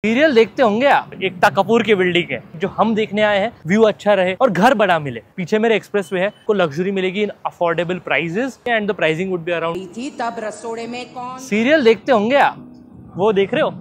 Serial देखते होंगे आप, एकता कपूर की बिल्डिंग है जो हम देखने आए हैं। व्यू अच्छा रहे और घर बड़ा मिले। पीछे मेरे एक्सप्रेसवे है, को लग्जरी मिलेगी in affordable prices and the pricing would be around. तब रसोड़े में कौन सीरियल देखते होंगे आप, वो देख रहे हो,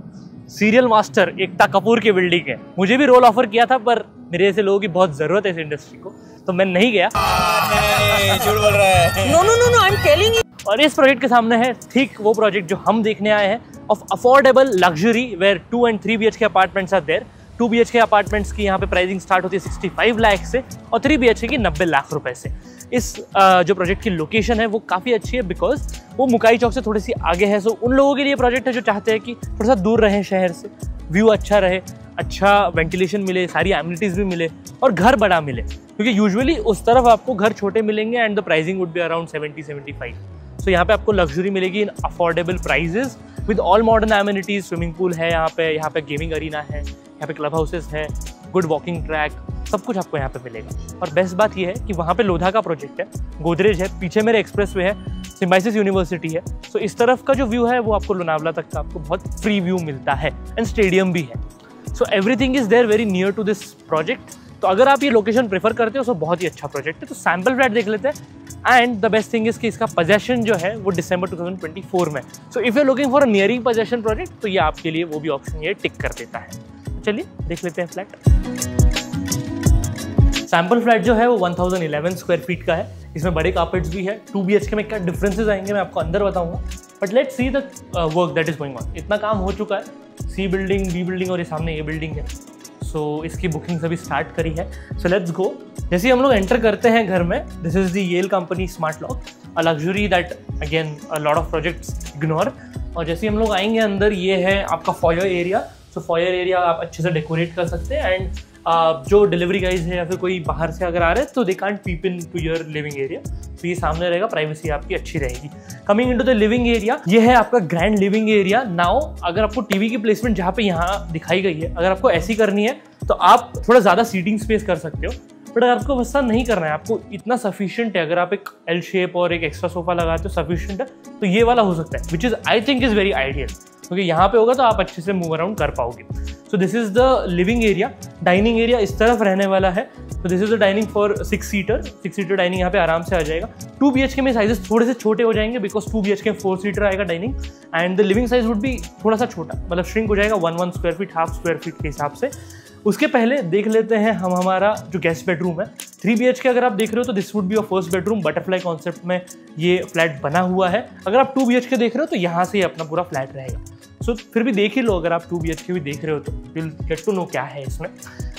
सीरियल मास्टर एकता कपूर की बिल्डिंग है। मुझे भी रोल ऑफर किया था पर मेरे जैसे लोगों की बहुत जरूरत है इस इंडस्ट्री को, तो मैं नहीं गया। झूठ बोल रहा है। No I am telling you. और इस प्रोजेक्ट के सामने है ठीक वो प्रोजेक्ट जो हम देखने आए हैं, of affordable luxury where 2 and 3 BHK apartments are there. 2 BHK apartments की यहाँ पे प्राइसिंग स्टार्ट होती है 65 लाख से और 3 BHK की 90 लाख रुपए से। इस जो प्रोजेक्ट की लोकेशन है वो काफ़ी अच्छी है बिकॉज वो मुकाई चौक से थोड़ी सी आगे है। सो उन लोगों के लिए प्रोजेक्ट है जो चाहते हैं कि थोड़ा सा दूर रहें शहर से, व्यू अच्छा रहे, अच्छा वेंटिलेशन मिले, सारी एमिनिटीज़ भी मिले और घर बड़ा मिले, क्योंकि यूजुअली उस तरफ आपको घर छोटे मिलेंगे and the pricing would be around 70-75। So यहाँ पे आपको लग्जरी मिलेगी in affordable prices with all modern amenities. Swimming pool है यहाँ पे गेमिंग अरीना है, यहाँ पे क्लब हाउसेस है, गुड वॉकिंग ट्रैक, सब कुछ आपको यहाँ पे मिलेगा। और बेस्ट बात यह है कि वहाँ पे लोधा का प्रोजेक्ट है, गोदरेज है, पीछे मेरे एक्सप्रेसवे है, सिम्बायोसिस यूनिवर्सिटी है। सो इस तरफ का जो व्यू है वो आपको लोनावला तक का आपको बहुत फ्री व्यू मिलता है एंड स्टेडियम भी है। So everything is there very near to this project. तो अगर आप ये लोकेशन प्रेफर करते हो तो बहुत ही अच्छा प्रोजेक्ट है। तो सैम्पल फ्लैट देख लेते हैं and the best thing is कि इसका पोजेशन जो है वो दिसंबर 2024 में। So if you are looking for a nearing possession project तो ये आपके लिए वो भी ऑप्शन ये टिक कर देता है। तो चलिए देख लेते हैं फ्लैट। सैम्पल फ्लैट जो है वो 1011 स्क्वायर फीट का है। इसमें बड़े कार्पेट्स भी है। 2 BHK में क्या डिफरेंसेस आएंगे मैं आपको अंदर बताऊंगा, but let's see the work that is going on. इतना काम हो चुका है, C बिल्डिंग, B बिल्डिंग और ये सामने ये बिल्डिंग है। सो इसकी बुकिंग अभी स्टार्ट करी है। So let's go. जैसे हम लोग एंटर करते हैं घर में, this is the Yale company smart lock, a luxury that again a lot of projects ignore. और जैसे हम लोग आएंगे अंदर, ये है आपका फॉयर एरिया। सो फॉयर एरिया आप अच्छे से डेकोरेट कर सकते हैं एंड जो डिलीवरी गाइज है या फिर कोई बाहर से अगर आ रहे हैं तो they can't peep into your living area. तो ये सामने रहेगा, प्राइवेसी आपकी अच्छी रहेगी। Coming into the living area, ये है आपका ग्रैंड लिविंग एरिया। नाउ अगर आपको टीवी की प्लेसमेंट जहाँ पे यहाँ दिखाई गई है, अगर आपको ऐसी करनी है तो आप थोड़ा ज़्यादा सीटिंग स्पेस कर सकते हो, बट अगर आपको वैसा नहीं करना है, आपको इतना सफिशिएंट है, अगर आप एक L शेप और एक एक्स्ट्रा सोफा लगाते हो सफिशिएंट है, तो ये वाला हो सकता है, which is I think is very ideal, क्योंकि यहाँ पे होगा तो आप अच्छे से मूव अराउंड कर पाओगे। सो this is the living area. Dining area इस तरफ रहने वाला है। तो this is the dining for 6 seater dining यहाँ पे आराम से आ जाएगा। 2 BHK में साइजेस थोड़े से छोटे हो जाएंगे बिकॉज 2 BHK 4 सीटर आएगा dining and the living size would भी थोड़ा सा छोटा, मतलब श्रिंक हो जाएगा 1 square feet, half square feet के हिसाब से। उसके पहले देख लेते हैं हम हमारा जो गेस्ट बेडरूम है। 3 BHK अगर आप देख रहे हो तो this would be your first bedroom. Butterfly concept में ये फ्लैट बना हुआ है। अगर आप 2 BHK देख रहे हो तो यहाँ से अपना पूरा फ्लैट रहेगा। सो फिर भी देख ही लो, अगर आप 2 BHK भी देख रहे हो तो विल गेट टू नो क्या है इसमें।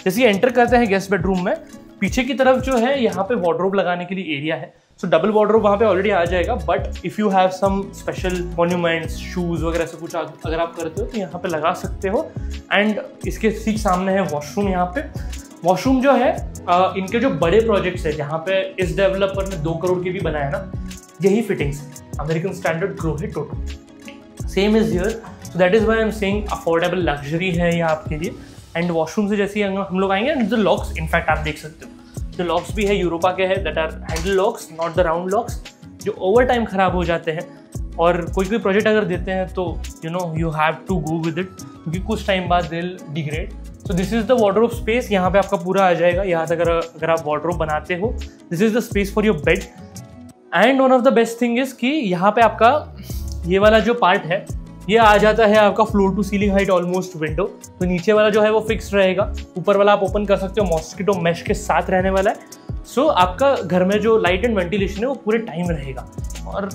जैसे एंटर करते हैं गेस्ट बेडरूम में, पीछे की तरफ जो है यहाँ पे वार्डरोब लगाने के लिए एरिया है। सो डबल वार्डरोब वहाँ पे ऑलरेडी आ जाएगा, but if you have some special monuments, shoes वगैरह से कुछ अगर आप करते हो तो यहाँ पे लगा सकते हो। एंड इसके ठीक सामने है वॉशरूम। यहाँ पे वॉशरूम जो है इनके जो बड़े प्रोजेक्ट्स है, जहाँ पे इस डेवलपर ने 2 करोड़ की भी बनाया ना, यही फिटिंग्स है। अमेरिकन स्टैंडर्ड ग्रो है total, same is here. So that is why I am saying affordable luxury है ये आपके लिए। एंड वॉशरूम से जैसे हम लोग आएंगे, एंड द लॉक्स इनफैक्ट आप देख सकते हो, जो लॉक्स भी है यूरोपा के हैं, that are handle locks, not the round locks, जो ओवर टाइम खराब हो जाते हैं। और कोई प्रोजेक्ट अगर देते हैं तो you have to go with it, क्योंकि कुछ टाइम बाद they will degrade. So this is the wardrobe space. यहाँ पे आपका पूरा आ जाएगा। यहाँ से अगर आप वार्डरोब बनाते हो, this is the space for your bed. And one of the best thing is कि यहाँ पे आपका ये वाला जो पार्ट है ये आ जाता है आपका floor to ceiling height almost window. तो नीचे वाला जो है वो फिक्स रहेगा, ऊपर वाला आप ओपन कर सकते हो, मॉस्किटो मैश के साथ रहने वाला है। सो आपका घर में जो लाइट एंड वेंटिलेशन है वो पूरे टाइम रहेगा और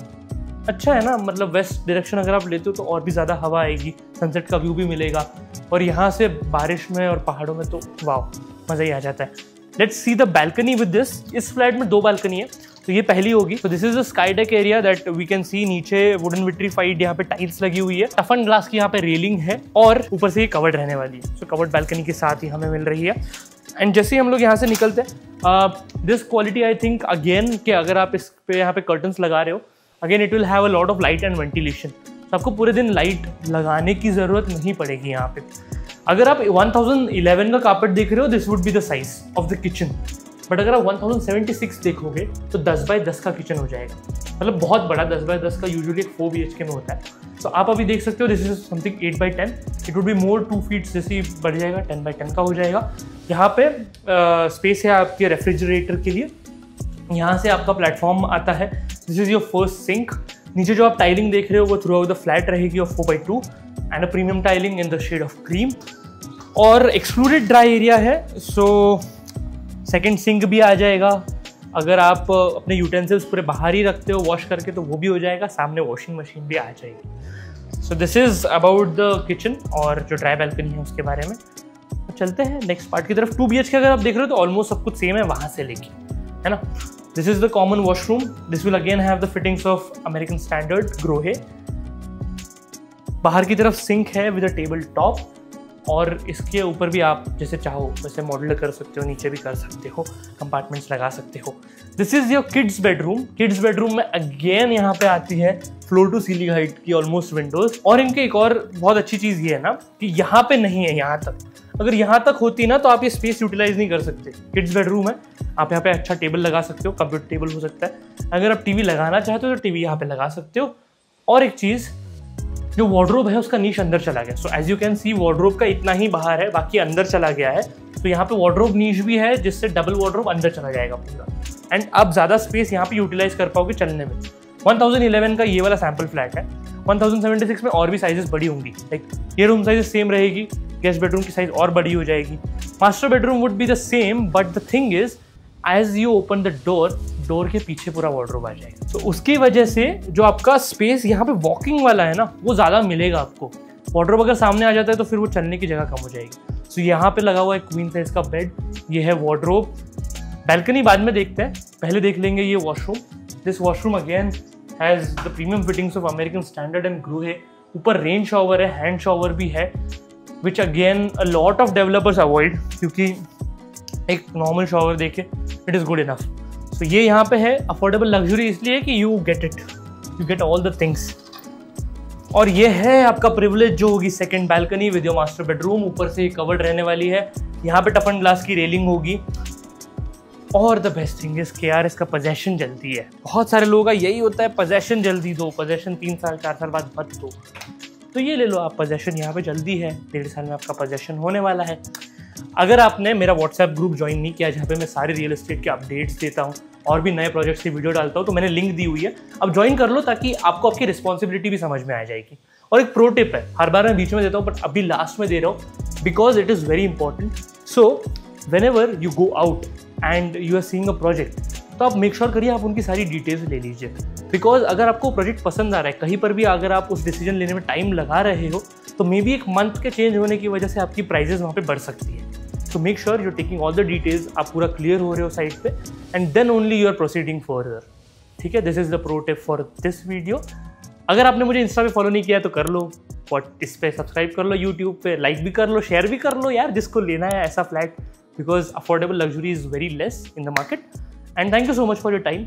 अच्छा है ना। मतलब वेस्ट डायरेक्शन अगर आप लेते हो तो और भी ज़्यादा हवा आएगी, सनसेट का व्यू भी मिलेगा, और यहाँ से बारिश में और पहाड़ों में तो वाह, मज़ा ही आ जाता है। Let's see the balcony with this. इस फ्लैट में 2 बालकनी है, तो ये पहली होगी। तो this is the sky deck area that we can see. नीचे वुडन विट्रीफाइड यहाँ पे टाइल्स लगी हुई है, टफन ग्लास की यहाँ पे रेलिंग है और ऊपर से ये कवर्ड रहने वाली है। सो कवर्ड बैल्कनी के साथ ही हमें मिल रही है। एंड जैसे ही हम लोग यहाँ से निकलते हैं, this quality I think again कि अगर आप इस पे यहाँ पे कर्टन्स लगा रहे हो, again it will have a lot of light and ventilation. तो आपको पूरे दिन लाइट लगाने की ज़रूरत नहीं पड़ेगी यहाँ पे। अगर आप 1011 का कार्पेट देख रहे हो, this would be the size of the kitchen. But अगर आप 1076 देखोगे तो 10 बाय 10 का किचन हो जाएगा, मतलब बहुत बड़ा। 10 बाय 10 का यूजुअली एक 4 BHK में होता है। तो आप अभी देख सकते हो this is something 8 by 10, it would be more 2 feet, जैसे बढ़ जाएगा 10 बाय 10 का हो जाएगा। यहाँ पे स्पेस है आपके रेफ्रिजरेटर के लिए, यहाँ से आपका प्लेटफॉर्म आता है। This is your first sink. नीचे जो आप टाइलिंग देख रहे हो वो थ्रू आउट द फ्लैट रहेगी of 4x2 and a premium tiling in the shade of cream, और एक्सक्लूडेड ड्राई एरिया है। सो सेकंड सिंक भी आ जाएगा। अगर आप अपने यूटेंसिल्स पूरे बाहर ही रखते हो वॉश करके तो वो भी हो जाएगा, सामने वॉशिंग मशीन भी आ जाएगी। सो this is about the kitchen और जो ड्राई बैल्कनी है उसके बारे में। तो चलते हैं नेक्स्ट पार्ट की तरफ। 2 BHK अगर आप देख रहे हो तो ऑलमोस्ट सब कुछ सेम है वहाँ से लेके, है ना। This is the common washroom. This will again have the fittings of American standard Grohe. बाहर की तरफ सिंक है विद अ टेबल टॉप, और इसके ऊपर भी आप जैसे चाहो वैसे मॉड्यूलर कर सकते हो, नीचे भी कर सकते हो, कंपार्टमेंट्स लगा सकते हो। This is your kids bedroom. Kids bedroom में अगेन यहाँ पे आती है फ्लोर टू सीलिंग हाइट की ऑलमोस्ट विंडोज। और इनके एक और बहुत अच्छी चीज़ ये है ना कि यहाँ पे नहीं है, यहाँ तक। अगर यहाँ तक होती ना तो आप ये स्पेस यूटिलाइज नहीं कर सकते। किड्स बेडरूम है, आप यहाँ पे अच्छा टेबल लगा सकते हो, कंप्यूटर टेबल हो सकता है। अगर आप टीवी लगाना चाहते हो तो टीवी यहाँ पे लगा सकते हो। और एक चीज़, जो वार्डरोब है उसका नीश अंदर चला गया। So as you can see wardrobe का इतना ही बाहर है, बाकी अंदर चला गया है। तो यहाँ पे वार्डरोब नीश भी है जिससे डबल वार्डरोब अंदर चला जाएगा पूरा, एंड आप ज़्यादा स्पेस यहाँ पे यूटिलाइज कर पाओगे चलने में। 1011 का ये वाला सैम्पल फ्लैट है। 1076 में और भी साइजेस बड़ी होंगी, लाइक ये रूम साइज सेम रहेगी, गेस्ट बेडरूम की साइज और बड़ी हो जाएगी। Master bedroom would be the same, but the thing is as you open the door के पीछे पूरा वार्डरोब आ जाएगा। तो उसकी वजह से जो आपका स्पेस यहाँ पे वॉकिंग वाला है ना वो ज़्यादा मिलेगा आपको। वार्डरोब अगर सामने आ जाता है तो फिर वो चलने की जगह कम हो जाएगी। सो यहाँ पे लगा हुआ है क्वीन साइज का बेड, ये है वार्डरोब। बैल्कनी बाद में देखते हैं, पहले देख लेंगे ये washroom. This washroom again has the premium fittings of American standard and ग्रू है। ऊपर रेन शॉवर है, हैंड शॉवर भी है, which again a lot of developers avoid, क्योंकि एक नॉर्मल शॉवर देखे इट इज़ गुड इनफ। सो ये यहाँ पे है अफोर्डेबल लग्जरी, इसलिए कि you get all the things. और ये है आपका प्रिविलेज जो होगी second balcony with your master bedroom. ऊपर से कवर्ड रहने वाली है, यहाँ पे टफन ग्लास की रेलिंग होगी। और द बेस्ट थिंग इज कि यार इसका पोजेशन जल्दी है। बहुत सारे लोगों का यही होता है, पोजेशन जल्दी दो, पोजेशन 3 साल 4 साल बाद मत दो। तो ये ले लो आप, पोजेशन यहाँ पे जल्दी है, 1.5 साल में आपका पोजेशन होने वाला है। अगर आपने मेरा व्हाट्सएप ग्रुप ज्वाइन नहीं किया जहाँ पे मैं सारे रियल एस्टेट के अपडेट्स देता हूँ और भी नए प्रोजेक्ट्स की वीडियो डालता हूँ, तो मैंने लिंक दी हुई है, अब ज्वाइन कर लो ताकि आपको आपकी रिस्पॉन्सिबिलिटी भी समझ में आ जाएगी। और एक प्रो टिप है, हर बार मैं बीच में देता हूँ बट अभी लास्ट में दे रहा हूँ because it is very important. So whenever you go out and you are seeing a project, तो आप मेक श्योर करिए आप उनकी सारी डिटेल्स ले लीजिए। बिकॉज अगर आपको प्रोजेक्ट पसंद आ रहा है, कहीं पर भी अगर आप उस डिसीजन लेने में टाइम लगा रहे हो, तो मे बी एक मंथ के चेंज होने की वजह से आपकी प्राइजेस वहाँ पे बढ़ सकती है। तो make sure you taking all the details, आप पूरा क्लियर हो रहे हो साइट पे, and then only you are proceeding further. ठीक है, this is the pro tip for this video. अगर आपने मुझे इंस्टा पे फॉलो नहीं किया तो कर लो, इस पे सब्सक्राइब कर लो, यूट्यूब पे लाइक भी कर लो, शेयर भी कर लो यार, जिसको लेना है ऐसा flat, because affordable luxury is very less in the market. And thank you so much for your time.